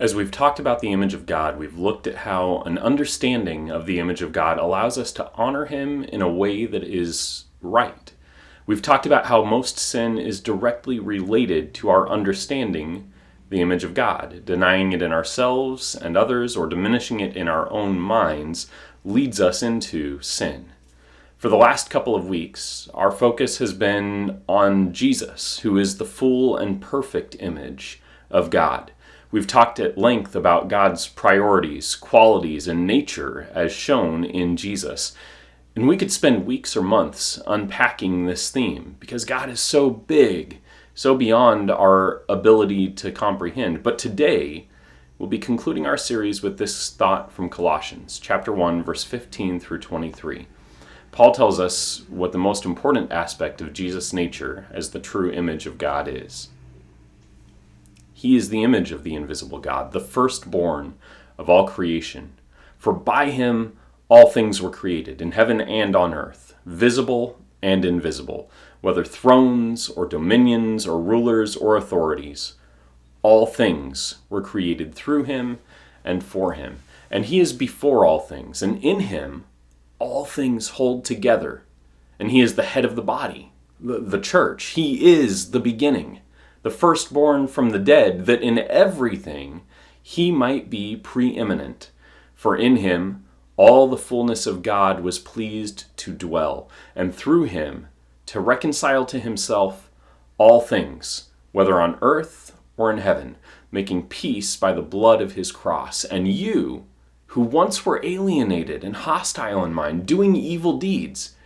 As we've talked about the image of God, we've looked at how an understanding of the image of God allows us to honor Him in a way that is right. We've talked about how most sin is directly related to our understanding the image of God. Denying it in ourselves and others, or diminishing it in our own minds, leads us into sin. For the last couple of weeks, our focus has been on Jesus, who is the full and perfect image of God. We've talked at length about God's priorities, qualities, and nature as shown in Jesus. And we could spend weeks or months unpacking this theme because God is so big, so beyond our ability to comprehend. But today, we'll be concluding our series with this thought from Colossians, chapter 1, verse 15 through 23. Paul tells us what the most important aspect of Jesus' nature as the true image of God is. He is the image of the invisible God, the firstborn of all creation. For by him all things were created, in heaven and on earth, visible and invisible, whether thrones or dominions or rulers or authorities. All things were created through him and for him. And he is before all things, and in him all things hold together. And he is the head of the body, the church. He is the beginning, the firstborn from the dead, that in everything he might be preeminent. For in him all the fullness of God was pleased to dwell, and through him to reconcile to himself all things, whether on earth or in heaven, making peace by the blood of his cross. And you, who once were alienated and hostile in mind, doing evil deeds,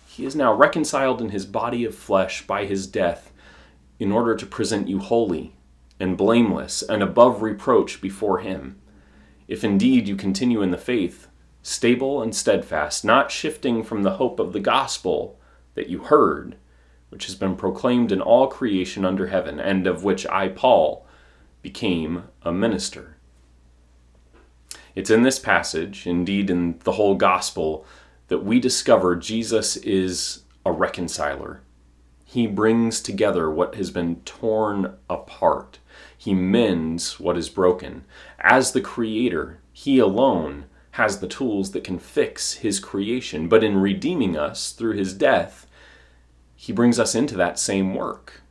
he is now reconciled in his body of flesh by his death, in order to present you holy and blameless and above reproach before him. If indeed you continue in the faith, stable and steadfast, not shifting from the hope of the gospel that you heard, which has been proclaimed in all creation under heaven, and of which I, Paul, became a minister. It's in this passage, indeed in the whole gospel, that we discover Jesus is a reconciler. He brings together what has been torn apart. He mends what is broken. As the creator, he alone has the tools that can fix his creation. But in redeeming us through his death, he brings us into that same work.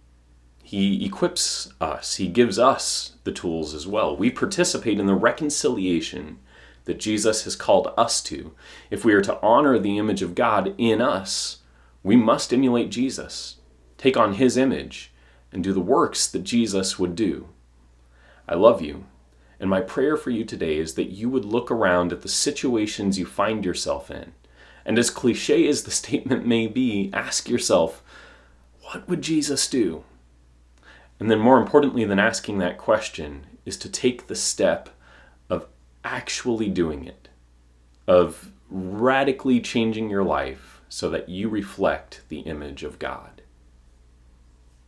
He equips us. He gives us the tools as well. We participate in the reconciliation that Jesus has called us to. If we are to honor the image of God in us, we must emulate Jesus, take on his image, and do the works that Jesus would do. I love you, and my prayer for you today is that you would look around at the situations you find yourself in, and as cliche as the statement may be, ask yourself, what would Jesus do? And then more importantly than asking that question is to take the step of actually doing it, of radically changing your life so that you reflect the image of God.